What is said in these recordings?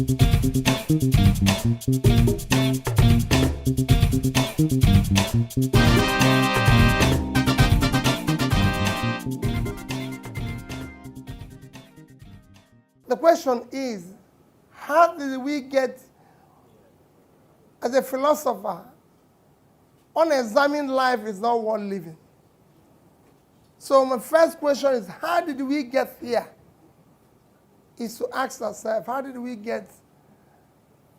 The question is, how did we get, as a philosopher, unexamined life is not worth living? So my first question is, how did we get here? Is to ask ourselves, how did we get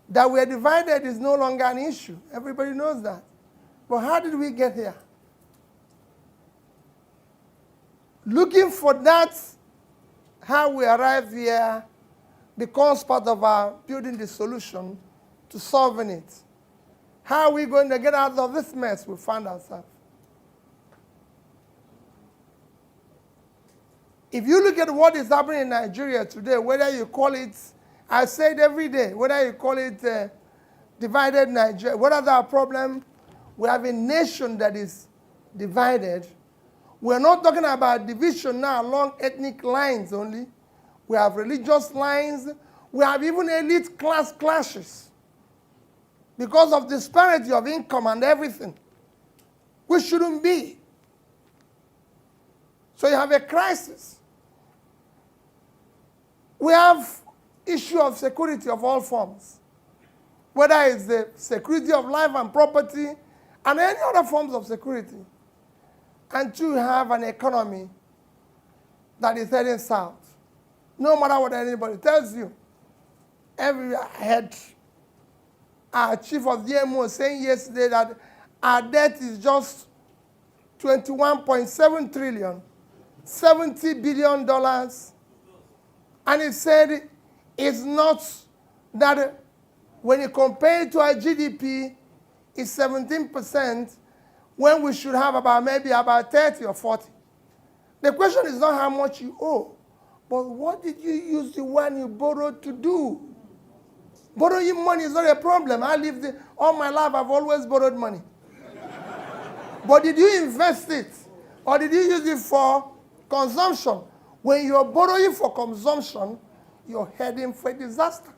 that we are divided is no longer an issue. Everybody knows that. But how did we get here? Looking for that, how we arrived here, becomes part of our building the solution to solving it. How are we going to get out of this mess we find ourselves? If you look at what is happening in Nigeria today, whether you call it, I say it every day, whether you call it divided Nigeria, what is our problem? We have a nation that is divided. We're not talking about division now along ethnic lines only. We have religious lines. We have even elite class clashes because of disparity of income and everything, which shouldn't be. So you have a crisis. We have issue of security of all forms, whether it's the security of life and property and any other forms of security. And two, have an economy that is heading south. No matter what anybody tells you. I had our chief of DMO saying yesterday that our debt is just 21.7 trillion, $70 billion. And he said it's not that when you compare it to our GDP, it's 17%, when we should have maybe about 30 or 40. The question is not how much you owe, but what did you use the one you borrowed to do? Borrowing money is not a problem. All my life I've always borrowed money. But did you invest it? Or did you use it for consumption? When you're borrowing for consumption, you're heading for a disaster.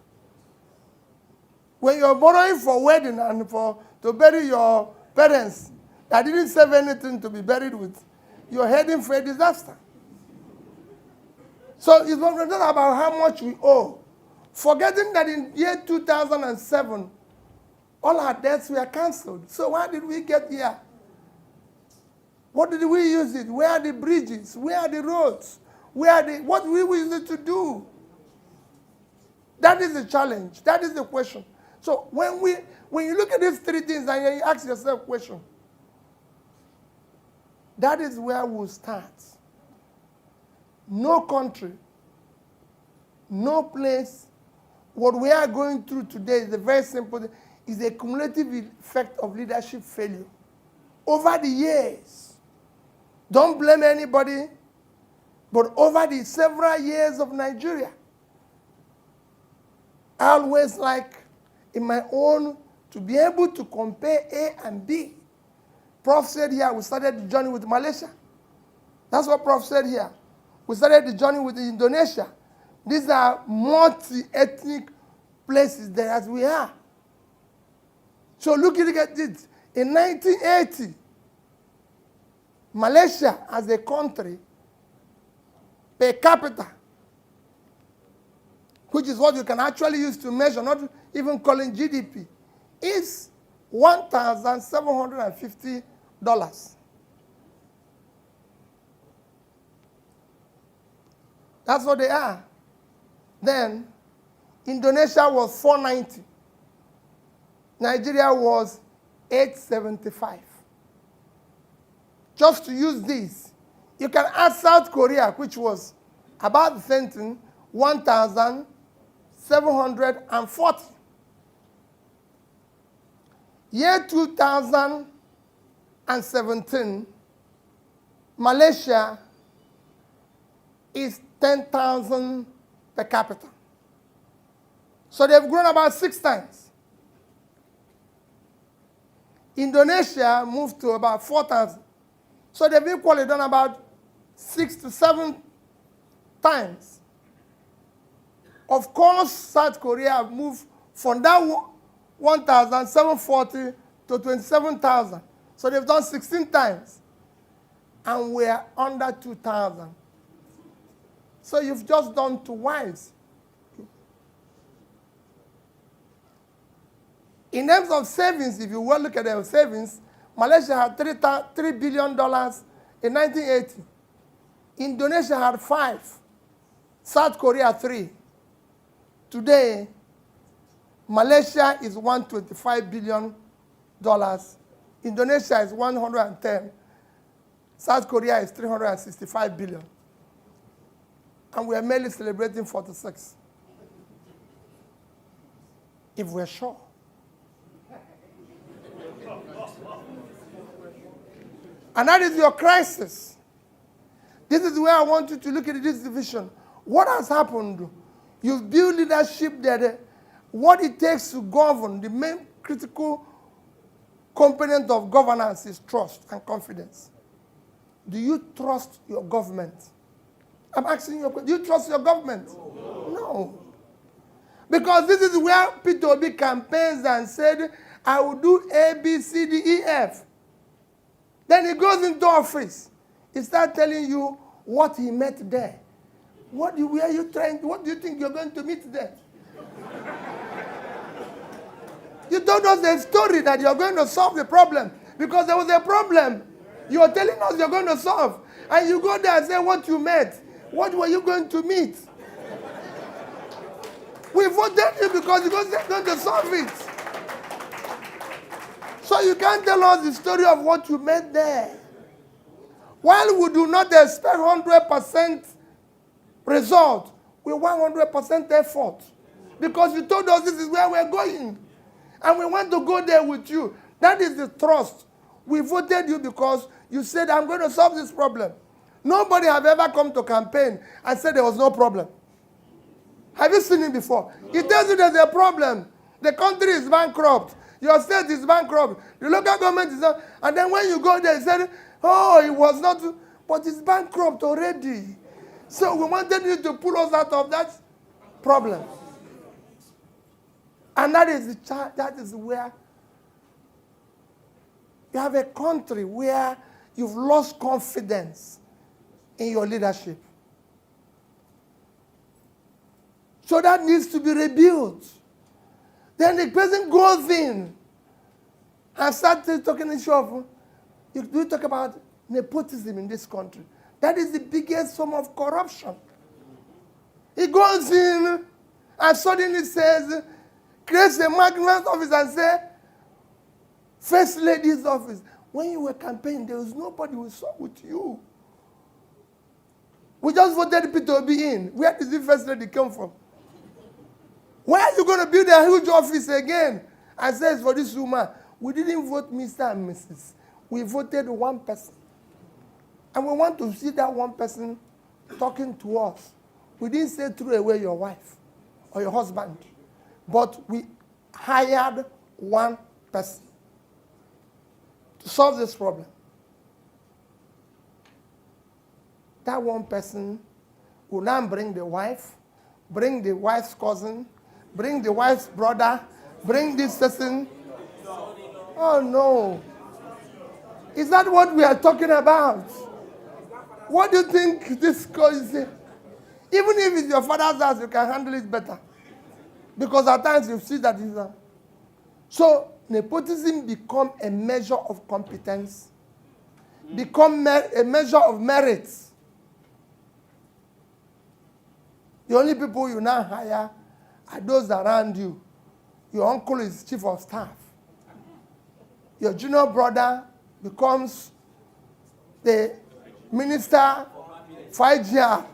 When you're borrowing for wedding and to bury your parents that didn't save anything to be buried with, you're heading for a disaster. So it's not about how much we owe. Forgetting that in year 2007, all our debts were cancelled. So why did we get here? What did we use it? Where are the bridges? Where are the roads? What we use it to do? That is the challenge. That is the question. So when you look at these three things and you ask yourself a question, that is where we'll start. No country, no place. What we are going through today is a very simple thing. Is a cumulative effect of leadership failure over the years. Don't blame anybody, but over the several years of Nigeria. I always like, in my own, to be able to compare A and B. Prof said here, we started the journey with Malaysia. That's what Prof said here. We started the journey with Indonesia. These are multi-ethnic places there as we are. So looking at it, in 1980, Malaysia as a country, per capita, which is what you can actually use to measure, not even calling GDP, is $1,750. That's what they are. Then, Indonesia was 490. Nigeria was 875. Just to use this, you can add South Korea, which was about the same thing, 1,740. Year 2017, Malaysia is 10,000 per capita. So they've grown about 6 times. Indonesia moved to about 4,000. So they've equally done about 6 to 7 times. Of course, South Korea have moved from that 1,740 to 27,000. So they've done 16 times. And we're under 2,000. So you've just done twice. In terms of savings, if you will look at their savings, Malaysia had $3 billion in 1980. Indonesia had 5. South Korea 3. Today, Malaysia is $125 billion. Indonesia is 110. South Korea is 365 billion. And we are merely celebrating 46. If we're sure. And that is your crisis. This is where I want you to look at this division. What has happened? You've built leadership that what it takes to govern, the main critical component of governance is trust and confidence. Do you trust your government? I'm asking you, do you trust your government? No. Because this is where Peter Obi campaigns and said, I will do A, B, C, D, E, F. Then he goes into office. He starts telling you what he met there. What do you think you're going to meet there? You told us a story that you're going to solve the problem because there was a problem. You're telling us you're going to solve. And you go there and say what you met. What were you going to meet? We voted you because you're going to solve it. So you can't tell us the story of what you met there. While we do not expect 100% result, we want 100% effort. Because you told us this is where we're going. And we want to go there with you. That is the trust. We voted you because you said, I'm going to solve this problem. Nobody have ever come to campaign and said there was no problem. Have you seen it before? He tells you there's a problem. The country is bankrupt. Your state is bankrupt. The local government is not. And then when you go there, he said, oh, it was not, but it's bankrupt already. So we wanted you to pull us out of that problem. And that is where you have a country where you've lost confidence in your leadership. So that needs to be rebuilt. Then the person goes in and starts talking in shop. You talk about nepotism in this country. That is the biggest form of corruption. He goes in and suddenly says, creates a magnate office and says, First Lady's office. When you were campaigning, there was nobody who saw with you. We just voted Peter Obi in. Where did the First Lady come from? Why are you going to build a huge office again? And says for this woman, we didn't vote Mr. and Mrs. We voted one person. And we want to see that one person talking to us. We didn't say throw away your wife or your husband. But we hired one person to solve this problem. That one person will now bring the wife, bring the wife's cousin, bring the wife's brother, bring this person. Oh no. Is that what we are talking about? What do you think this is? Even if it's your father's house, you can handle it better. Because at times you see that it's a... So nepotism become a measure of competence, become a measure of merit. The only people you now hire are those around you. Your uncle is chief of staff. Your junior brother becomes the minister for IGR.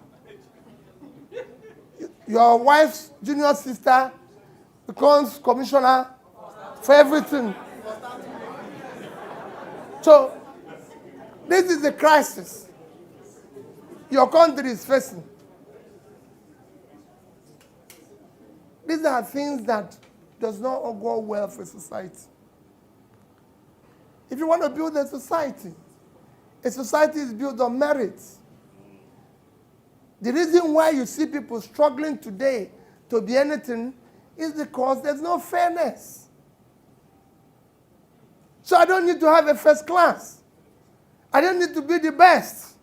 Your wife's junior sister becomes commissioner for everything. So, this is the crisis your country is facing. These are things that does not go well for society. If you want to build a society is built on merit. The reason why you see people struggling today to be anything is because there's no fairness. So I don't need to have a first class. I don't need to be the best.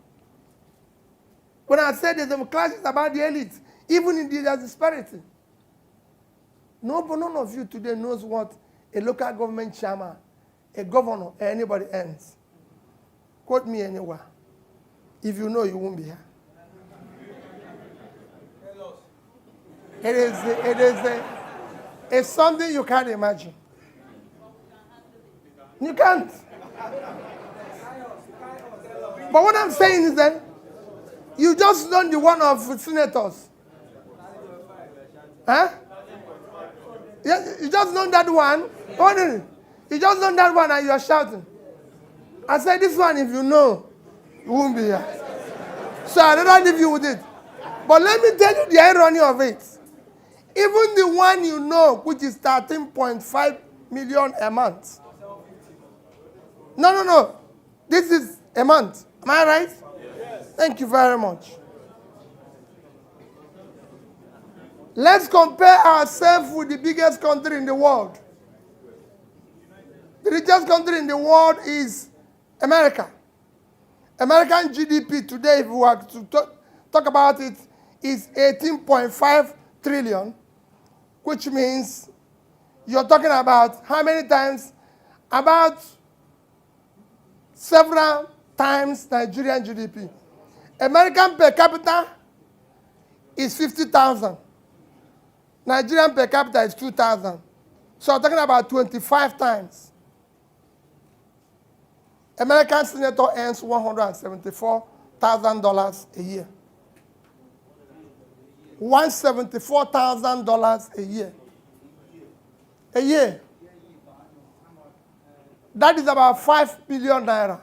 When I said that the class is about the elite, even in the disparity. None of you today knows what a local government chairman, a governor, or anybody earns. Quote me anywhere. If you know, you won't be here. It's something you can't imagine. You can't. But what I'm saying is that you just learned the one of senators. Huh? You just learned that one. You just learned that one and you're shouting. I said, this one, if you know, you won't be here. So I don't leave you with it. But let me tell you the irony of it. Even the one you know, which is 13.5 million a month. No. This is a month. Am I right? Yes. Thank you very much. Let's compare ourselves with the biggest country in the world. The richest country in the world is America. American GDP today, if we were to talk about it, is 18.5 trillion, which means you're talking about how many times? About several times Nigerian GDP. American per capita is 50,000. Nigerian per capita is 2,000. So I'm talking about 25 times. American senator earns $174,000 a year. $174,000 a year. A year. That is about 5 billion naira.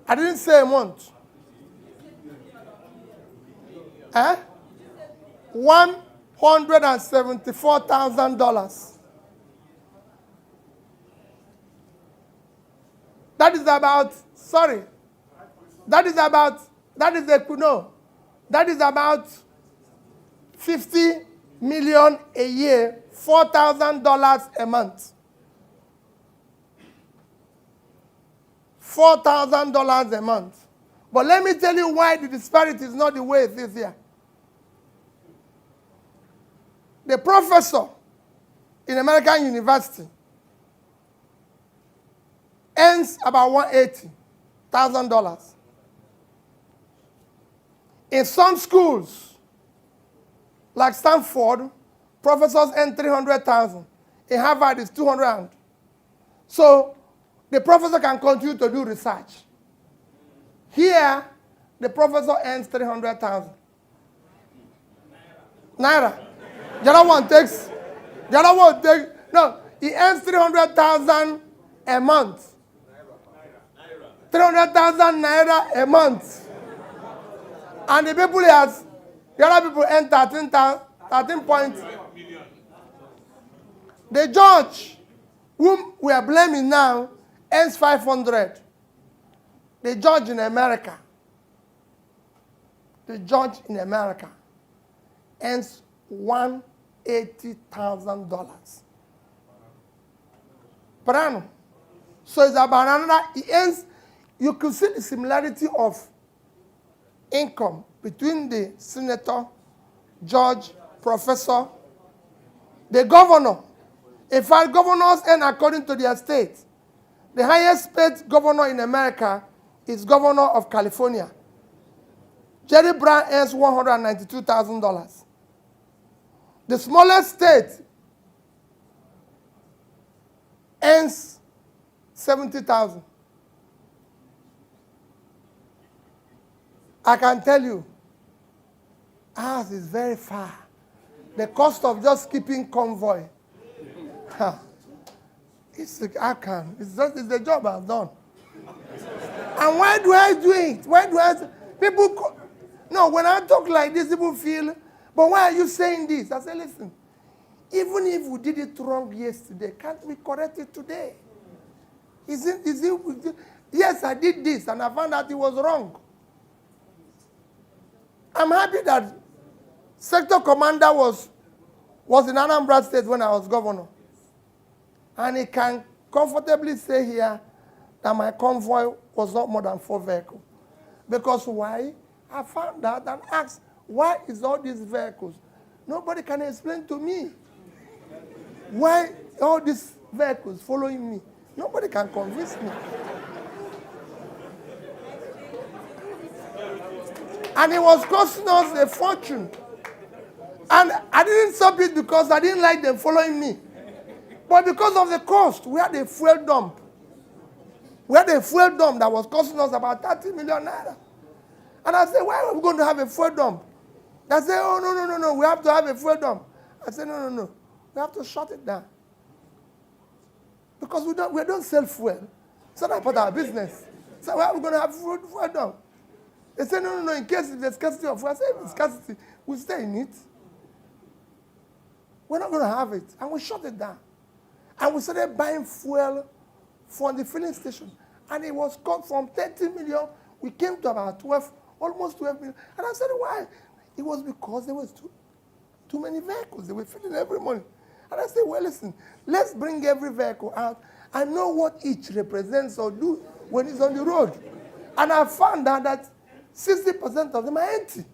I didn't say a month. $174,000. That is about, that is about 50 million a year, $4,000 a month. $4,000 a month. But let me tell you why the disparity is not the way it is here. The professor in American university earns about $180,000. In some schools, like Stanford, professors earn $300,000. In Harvard, it's $200,000. So the professor can continue to do research. Here, the professor earns $300,000. Naira. The other one takes, no, he earns $300,000 a month. 300,000 naira a month. And the people the other people earn 13 points. The judge, whom we are blaming now, earns 500. The judge in America earns $180,000 per annum. So it's about another, he earns, you can see the similarity of income between the senator, judge, professor, the governor. In fact, governors earn according to their state. The highest paid governor in America is governor of California. Jerry Brown earns $192,000. The smallest state earns $70,000. I can tell you, ours is very far. The cost of just keeping convoy. It's the job I've done. And why do I do it? No, when I talk like this, people feel, but why are you saying this? I say, listen, even if we did it wrong yesterday, can't we correct it today? Yes, I did this, and I found out it was wrong. I'm happy that sector commander was in Anambra State when I was governor. And he can comfortably say here that my convoy was not more than 4 vehicles. Because why? I found out and asked, why is all these vehicles? Nobody can explain to me. Why all these vehicles following me? Nobody can convince me. And it was costing us a fortune. And I didn't stop it because I didn't like them following me. But because of the cost, we had a fuel dump. We had a fuel dump that was costing us about 30 million naira. And I said, why are we going to have a fuel dump? They said, oh, no, we have to have a fuel dump. I said, no, we have to shut it down. Because we don't sell fuel. It's not about our business. So why are we going to have fuel dump? They said, no, in case there's scarcity of fuel. I said, if there's scarcity, we'll stay in it. We're not going to have it. And we shut it down. And we started buying fuel from the filling station. And it was cut from 30 million. We came to about 12, almost 12 million. And I said, why? It was because there was too many vehicles. They were filling every morning. And I said, well, listen, let's bring every vehicle out and know what each represents or do when it's on the road. And I found out that 60% of them are empty.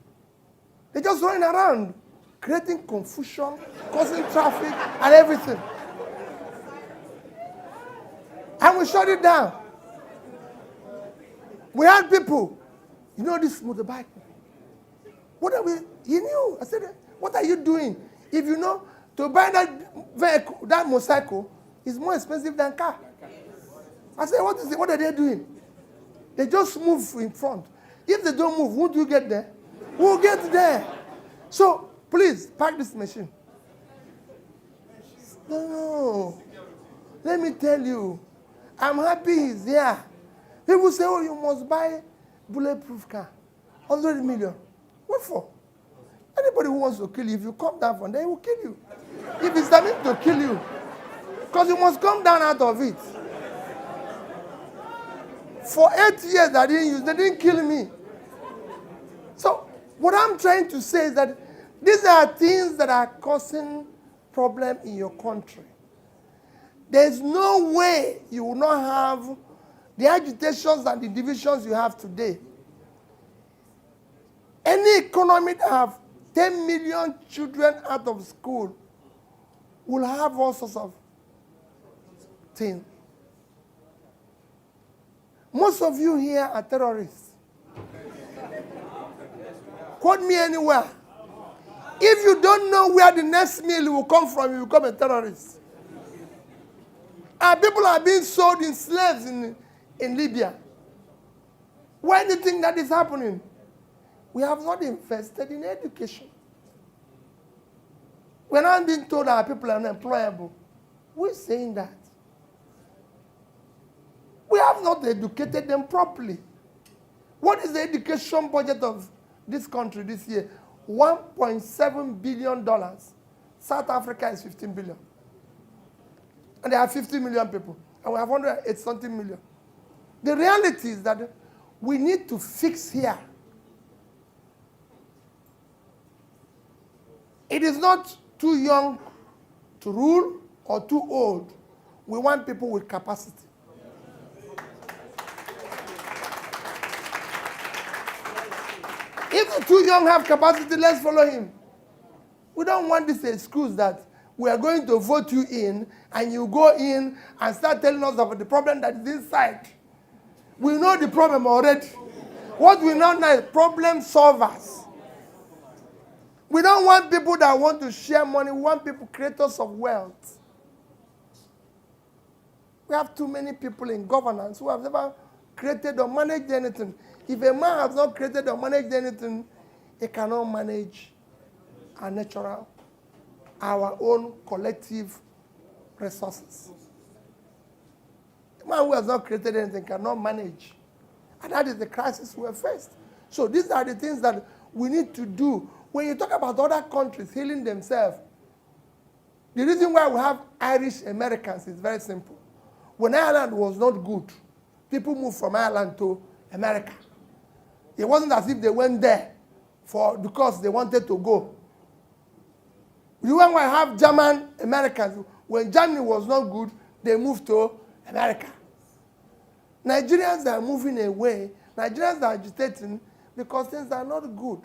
They're just running around, creating confusion, causing traffic, and everything. And we shut it down. We had people, this motorbike. What are we? He knew. I said, what are you doing? If you know, to buy that vehicle, that motorcycle, is more expensive than car. I said, what is it? What are they doing? They just move in front. If they don't move, who do you get there? Who will get there? So, please, park this machine. No. Let me tell you, I'm happy he's here. People say, oh, you must buy bulletproof car. 100 million. What for? Anybody who wants to kill you, if you come down from there, he will kill you. If it's time to kill you, because you must come down out of it. For 8 years I didn't use, they didn't kill me. So what I'm trying to say is that these are things that are causing problems in your country. There's no way you will not have the agitations and the divisions you have today. Any economy that have 10 million children out of school will have all sorts of things. Most of you here are terrorists. Quote me anywhere. If you don't know where the next meal will come from, you become a terrorist. And people are being sold in slaves in Libya. Why do you think that is happening? We have not invested in education. We're not being told our people are unemployable. Who is saying that? We have not educated them properly. What is the education budget of this country this year? $1.7 billion. South Africa is 15 billion. And there are 50 million people. And we have 108-something million. The reality is that we need to fix here. It is not too young to rule or too old. We want people with capacity. If the too young have capacity, let's follow him. We don't want this excuse that we are going to vote you in and you go in and start telling us about the problem that is inside. We know the problem already. What we now know is problem solvers. We don't want people that want to share money. We want people creators of wealth. We have too many people in governance who have never created or managed anything. If a man has not created or managed anything, he cannot manage our natural, our own collective resources. A man who has not created anything cannot manage. And that is the crisis we have faced. So these are the things that we need to do. When you talk about other countries healing themselves, the reason why we have Irish Americans is very simple. When Ireland was not good, people moved from Ireland to America. It wasn't as if they went there because they wanted to go. You want to have German Americans. When Germany was not good, they moved to America. Nigerians are moving away. Nigerians are agitating because things are not good.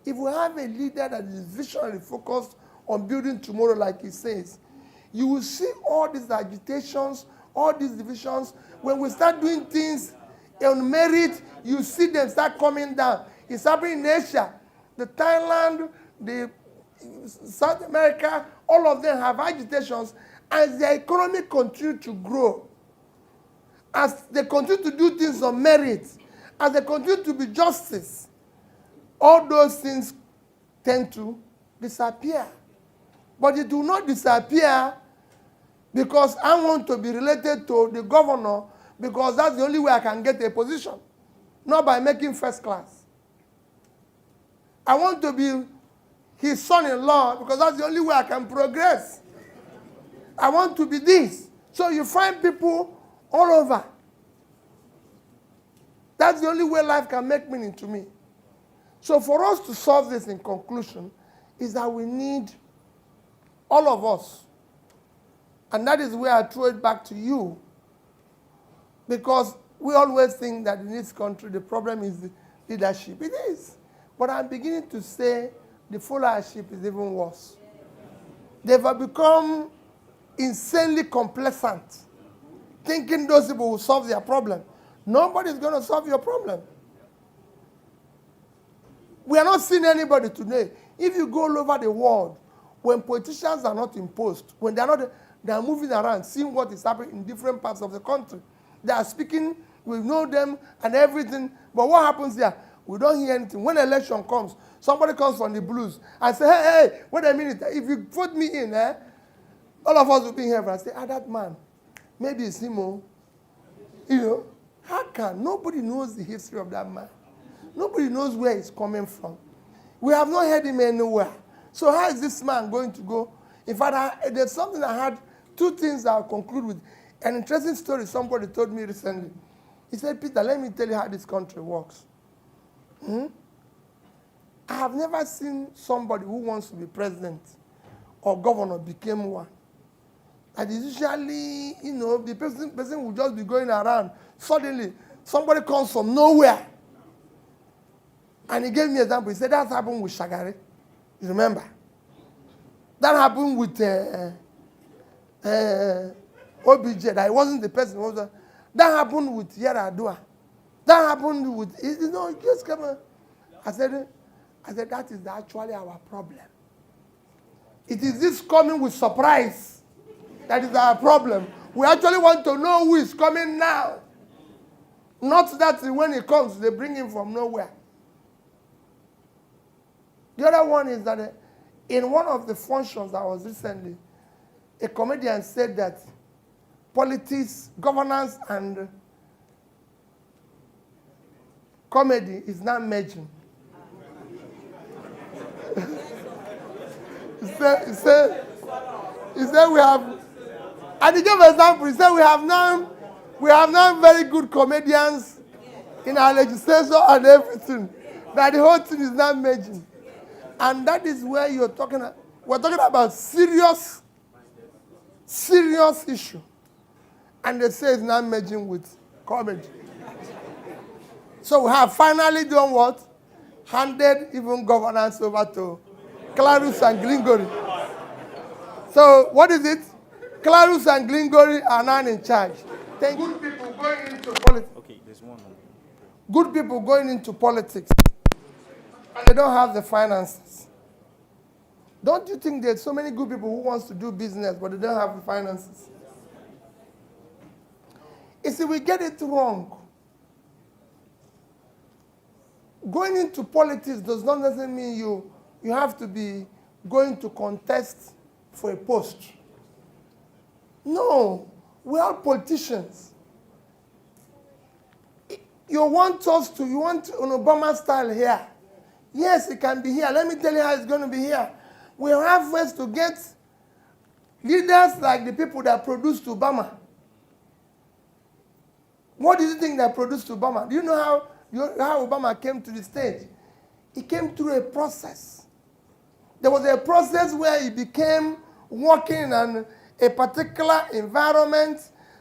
If we have a leader that is visionary, focused on building tomorrow, like he says, you will see all these agitations, all these divisions. When we start doing things on merit, you see them start coming down. It's happening in Asia. The Thailand, the South America, all of them have agitations as their economy continue to grow. As they continue to do things on merit, as they continue to be justice, all those things tend to disappear. But it will not disappear because I want to be related to the governor because that's the only way I can get a position, not by making first class. I want to be his son-in-law because that's the only way I can progress. I want to be this. So you find people all over. That's the only way life can make meaning to me. So for us to solve this in conclusion is that we need all of us. And that is where I throw it back to you. Because we always think that in this country the problem is the leadership. It is. But I'm beginning to say the followership is even worse. They've become insanely complacent, thinking those people will solve their problem. Nobody's going to solve your problem. We are not seeing anybody today. If you go all over the world, when politicians are not imposed, when they are moving around, seeing what is happening in different parts of the country, they are speaking, we know them and everything, but what happens there? We don't hear anything. When election comes, somebody comes from the blues and say, hey, wait a minute, if you put me in, all of us will be here and say, that man, maybe it's him, you know. How can? Nobody knows the history of that man. Nobody knows where he's coming from. We have not heard him anywhere. So how is this man going to go? In fact, there's something I had, two things I'll conclude with. An interesting story somebody told me recently. He said, Peter, let me tell you how this country works. I have never seen somebody who wants to be president or governor became one. And usually, you know, the person will just be going around. Suddenly, somebody comes from nowhere. And he gave me an example. He said, that happened with Shagari. You remember? That happened with Obi-Dient. That wasn't the person. That happened with Yaradua. That happened with, you know, just come on. I said, that is actually our problem. It is this coming with surprise that is our problem. We actually want to know who is coming now. Not that when he comes, they bring him from nowhere. The other one is that in one of the functions that was recently, a comedian said that politics, governance, and comedy is not merging. He said we have, and he gave an example. He said we have now very good comedians in our legislation and everything. That the whole thing is not merging. And that is where we're talking about serious issue. And they say it's not merging with comedy. So we have finally done what? Handed even governance over to Clarus and Glingori. So what is it? Clarus and Glingori are now in charge. Good people going into politics. Okay, there's one. Good people going into politics. And they don't have the finances. Don't you think there's so many good people who wants to do business, but they don't have the finances? You see, we get it wrong. Going into politics does not necessarily mean you have to be going to contest for a post. No, we are politicians. You want an Obama style here. Yes, it can be here. Let me tell you how it's going to be here. We have ways to get leaders like the people that produced Obama. What do you think that produced Obama? Do you know how Obama came to the stage? he came through a process. There was a process where he became working in a particular environment,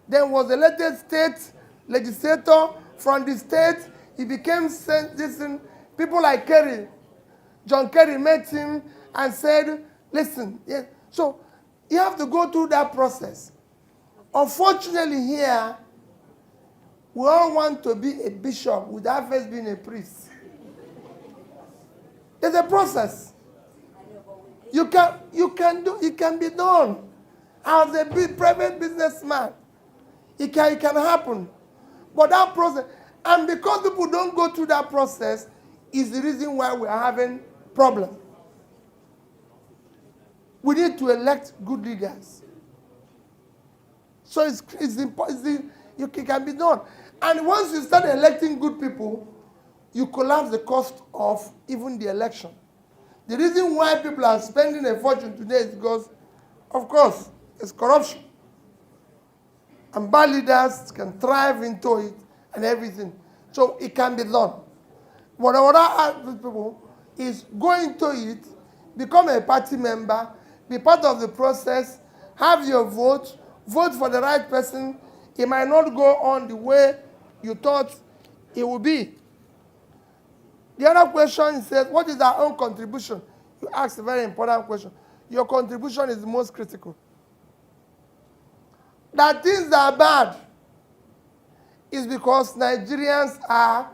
then was elected state legislator. From the state, he became citizen. People like Kerry, John Kerry met him and said, listen, yeah. So you have to go through that process. Unfortunately here, we all want to be a bishop without first being a priest. There's a process. It can be done. As a private businessman, it can happen. But that process, and because people don't go through that process, is the reason why we are having problems. We need to elect good leaders. So it can be done. And once you start electing good people, you collapse the cost of even the election. The reason why people are spending a fortune today is because, of course, it's corruption. And bad leaders can thrive into it and everything. So it can be done. What I ask people is go into it, become a party member, be part of the process, have your vote for the right person. It might not go on the way you thought it would be. The other question says, what is our own contribution? You asked a very important question. Your contribution is the most critical. That things that are bad is because Nigerians are,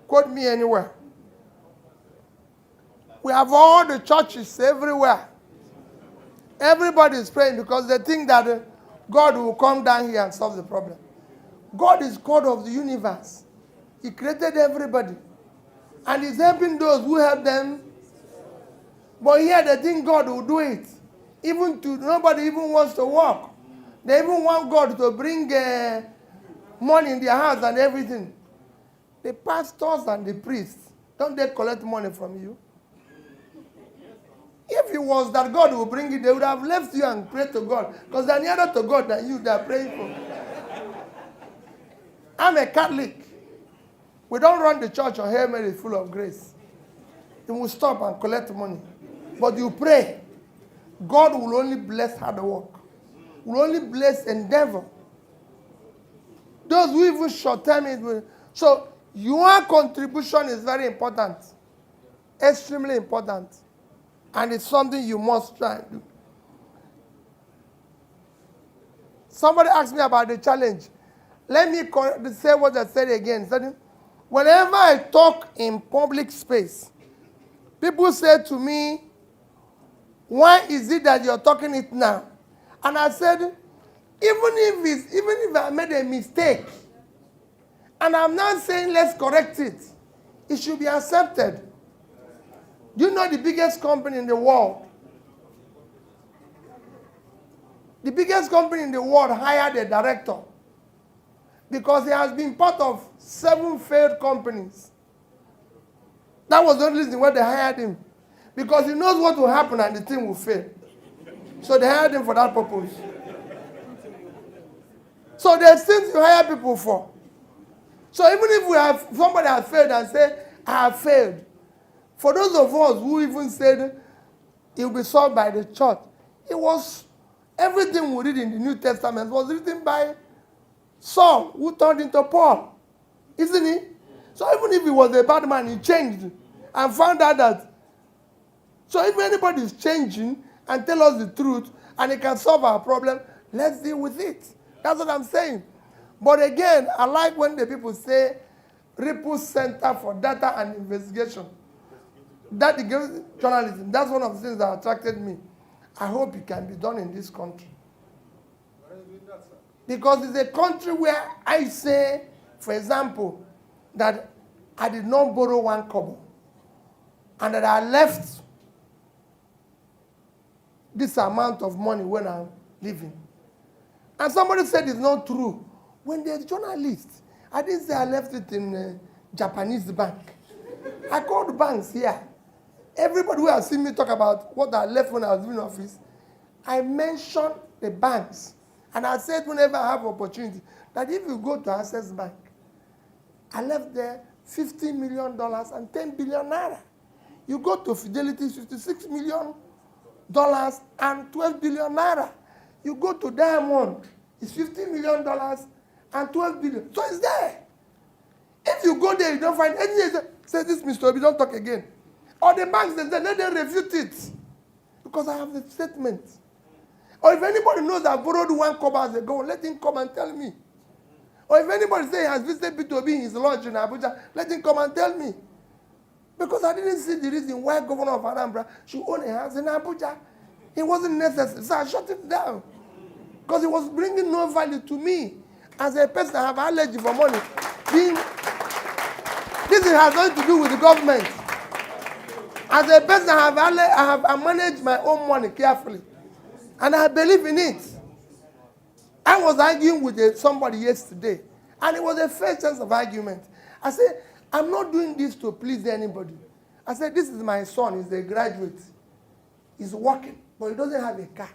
quote me anywhere. We have all the churches everywhere. Everybody is praying because they think that God will come down here and solve the problem. God is God of the universe. He created everybody. And he's helping those who help them. But here they think God will do it. Nobody even wants to work. They even want God to bring money in their house and everything. The pastors and the priests, don't they collect money from you? If it was that God will bring it, they would have left you and prayed to God. Because they're nearer to God than you they are praying for. I'm a Catholic. We don't run the church on Hail Mary full of grace. You will stop and collect money. But you pray. God will only bless hard work. Will only bless endeavor. Those who even short-term it will. So your contribution is very important. Extremely important. And it's something you must try and do. Somebody asked me about the challenge. Let me say what I said again. Whenever I talk in public space, people say to me, why is it that you're talking it now? And I said, even if I made a mistake, and I'm not saying let's correct it, it should be accepted. Do you know the biggest company in the world? The biggest company in the world hired a director because he has been part of 7 failed companies. That was the only reason why they hired him. Because he knows what will happen and the thing will fail. So they hired him for that purpose. So there's things you hire people for. So even if somebody has failed and said, I have failed, for those of us who even said it will be solved by the church, everything we read in the New Testament was written by Saul, who turned into Paul. Isn't he? So even if he was a bad man, he changed and found out that. So if anybody is changing and tell us the truth and it can solve our problem, let's deal with it. That's what I'm saying. But again, I like when the people say Ripple Center for Data and Investigation. That against journalism, that's one of the things that attracted me. I hope it can be done in this country. Because it's a country where I say, for example, that I did not borrow 1 kobo and that I left this amount of money when I'm leaving. And somebody said it's not true. When they're journalists, I didn't say I left it in a Japanese bank. I called banks here. Everybody who has seen me talk about what I left when I was in office, I mentioned the banks. And I said whenever I have opportunity, that if you go to Access Bank, I left there $50 million and 10 billion naira. You go to Fidelity, $56 million and 12 billion naira. You go to Diamond, it's $50 million and 12 billion. So it's there. If you go there, you don't find anything. Say this, Mr. Obi, don't talk again. Or the banks, they say, let them refute it. Because I have the statement. Or if anybody knows I borrowed 1 kobo ago, let him come and tell me. Or if anybody says he has visited B2B in his lodge in Abuja, let him come and tell me. Because I didn't see the reason why Governor of Anambra should own a house in Abuja. It wasn't necessary. So I shut it down. Because it was bringing no value to me. As a person, I have allergy for money. This has nothing to do with the government. As a person, I manage my own money carefully. And I believe in it. I was arguing with somebody yesterday. And it was a fair sense of argument. I said, I'm not doing this to please anybody. I said, this is my son. He's a graduate. He's working, but he doesn't have a car.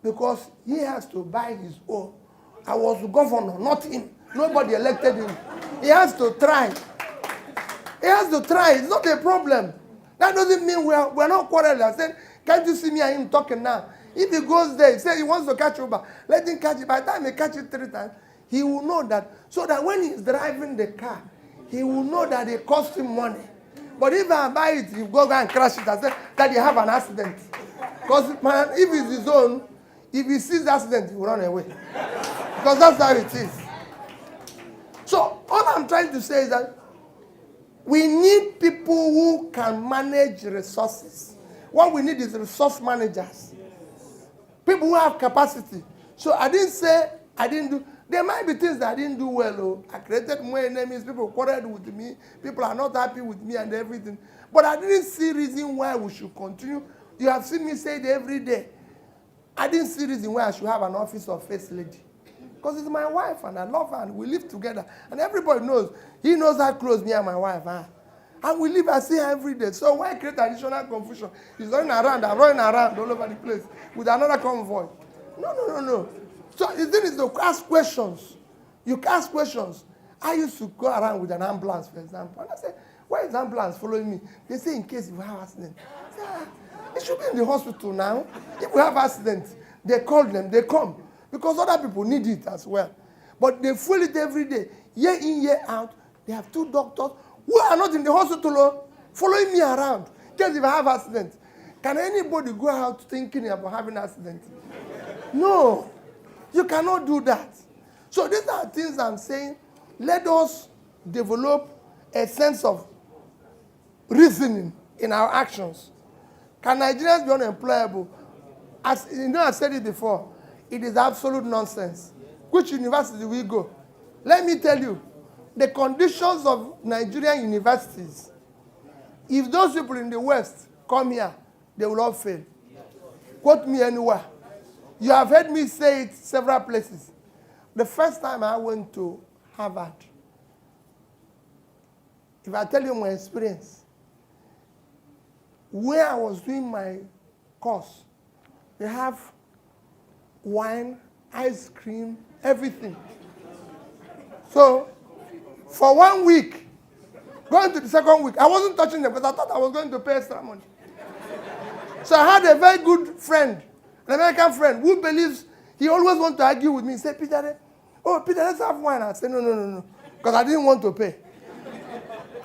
Because he has to buy his own. I was the governor, not him. Nobody elected him. He has to try. He has to try. It's not a problem. That doesn't mean we're not quarreling. I said, can't you see me and him talking now? If he goes there, he says he wants to catch Uber. Let him catch it. By the time he catches it 3 times, he will know that. So that when he's driving the car, he will know that it cost him money. But if I buy it, he go and crash it. I say that you have an accident. Because if it's his own, if he sees the accident, he will run away. Because that's how it is. So all I'm trying to say is that we need people who can manage resources. What we need is resource managers. People who have capacity. So I didn't say I didn't do. There might be things that I didn't do well. Oh. I created more enemies. People quarreled with me. People are not happy with me and everything. But I didn't see reason why we should continue. You have seen me say it every day. I didn't see reason why I should have an office of first lady. Because it's my wife and I love her and we live together. And everybody knows. He knows how close me and my wife are. And we live, I see her every day. So why create additional confusion? He's running around, I'm running around all over the place with another convoy. No. So the thing is to ask questions. You can ask questions. I used to go around with an ambulance, for example. And I said, why is the ambulance following me? They say in case you have an accident. I said, it should be in the hospital now. If we have accident, they call them, they come. Because other people need it as well. But they fuel it every day. Year in, year out. They have 2 doctors who are not in the hospital following me around. Just if I have accident. Can anybody go out thinking about having an accident? No. You cannot do that. So these are things I'm saying. Let us develop a sense of reasoning in our actions. Can Nigerians be unemployable? As you know, I've said it before. It is absolute nonsense. Which university we go? Let me tell you, the conditions of Nigerian universities, if those people in the West come here, they will all fail. Quote me anywhere. You have heard me say it several places. The first time I went to Harvard, if I tell you my experience, where I was doing my course, they have wine, ice cream, everything. So, for 1 week, going to the second week, I wasn't touching them because I thought I was going to pay extra money. So I had a very good friend, an American friend, who believes he always wants to argue with me. He said, Peter, let's have wine. I said, no, because I didn't want to pay.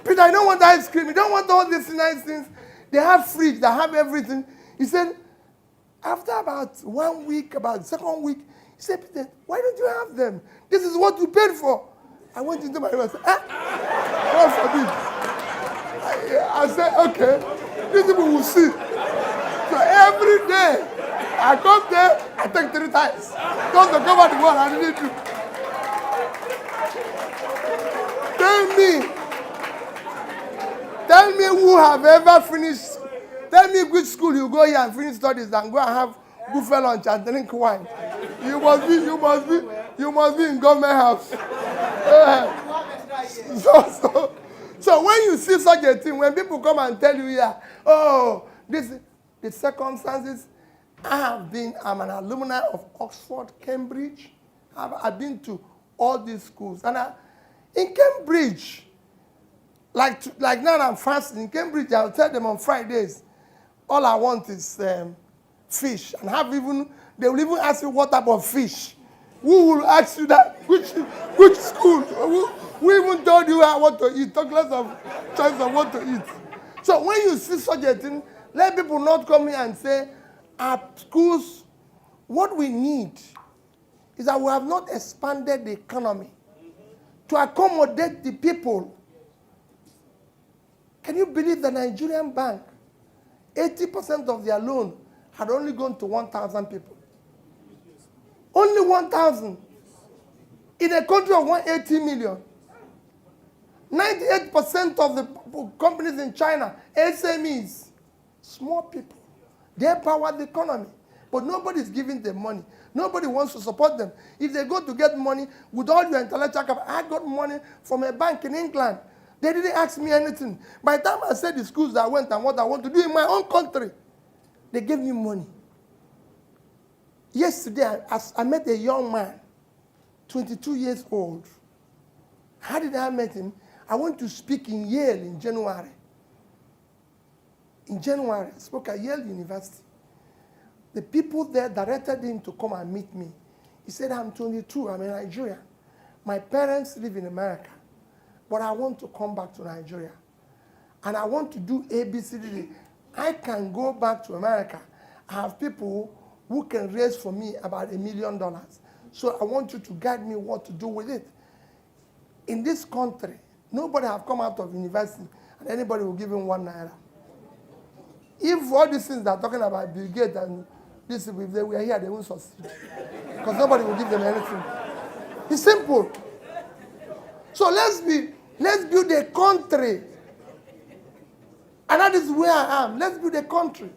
Peter, I don't want ice cream. You don't want all these nice things. They have fridge, they have everything. He said, after about 1 week, about the second week, he said, Peter, why don't you have them? This is what you paid for. I went into my room and said, God forbid. I said, okay, these people will see. So every day, I come there, I take 3 times. Just to cover the one I didn't do. Tell me who have ever finished. Tell me which school you go here and finish studies and go and have buffet lunch and drink wine. You must be in government house. So when you see such a thing, when people come and tell you here, the circumstances, I'm an alumni of Oxford, Cambridge. I've been to all these schools. And in Cambridge, Like now I'm fasting in Cambridge. I'll tell them on Fridays, all I want is fish. And they will even ask you what type of fish. Who will ask you that? Which school? Who even told you what to eat? Talk less of choice of what to eat. So when you see such a thing, let people not come here and say, at schools, what we need is that we have not expanded the economy to accommodate the people. Can you believe the Nigerian bank, 80% of their loan had only gone to 1,000 people? Only 1,000. In a country of 180 million. 98% of the companies in China, SMEs, small people, they power the economy. But nobody is giving them money. Nobody wants to support them. If they go to get money, with all your intellectual capital, I got money from a bank in England. They didn't ask me anything. By the time I said the schools I went and what I want to do in my own country, they gave me money. Yesterday, I met a young man, 22 years old. How did I meet him? I went to speak in Yale in January. In January, I spoke at Yale University. The people there directed him to come and meet me. He said, I'm 22, I'm a Nigerian. My parents live in America, but I want to come back to Nigeria. And I want to do ABCD. I can go back to America. I have people who can raise for me about $1 million. So I want you to guide me what to do with it. In this country, nobody have come out of university and anybody will give him ₦1. If all these things they're talking about Bill Gates and this, if they were here, they won't succeed. Because nobody will give them anything. It's simple. So let's build a country. And that is where I am. Let's build a country.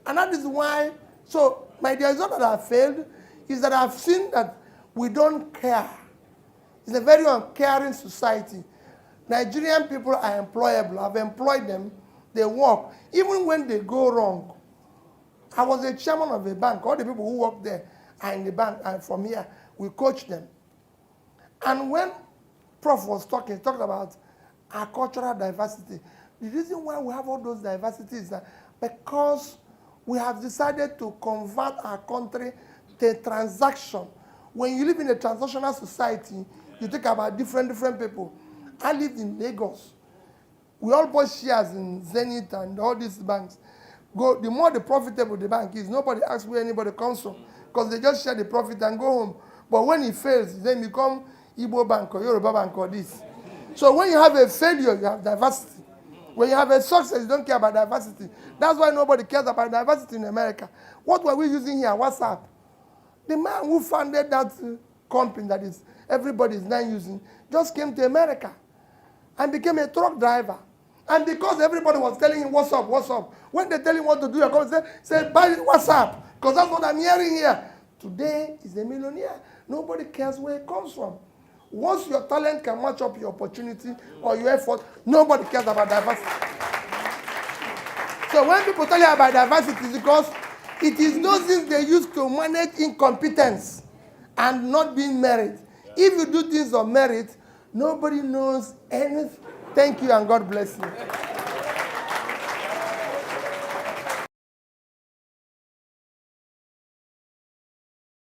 And that is why, so my dear, it's not that I failed, is that I've seen that we don't care. It's a very uncaring society. Nigerian people are employable. I've employed them. They work. Even when they go wrong. I was a chairman of a bank. All the people who work there are in the bank. And from here, we coach them. And when Prof was talking, he talked about our cultural diversity. The reason why we have all those diversities is that because we have decided to convert our country to a transaction. When you live in a transactional society, you think about different people. I lived in Lagos. We all bought shares in Zenith and all these banks. The more the profitable the bank is, nobody asks where anybody comes from because they just share the profit and go home. But when it fails, then become Igbo Bank or Yoruba Bank or this. So when you have a failure, you have diversity. When you have a success, you don't care about diversity. That's why nobody cares about diversity in America. What were we using here? WhatsApp. The man who founded that company that is everybody is now using just came to America and became a truck driver. And because everybody was telling him, what's up? When they tell him what to do, he say, buy WhatsApp, because that's what I'm hearing here. Today, he's a millionaire. Nobody cares where it comes from. Once your talent can match up your opportunity or your effort, nobody cares about diversity. So when people tell you about diversity, it's because it is those things they use to manage incompetence and not being merit. If you do things on merit, nobody knows anything. Thank you and God bless you.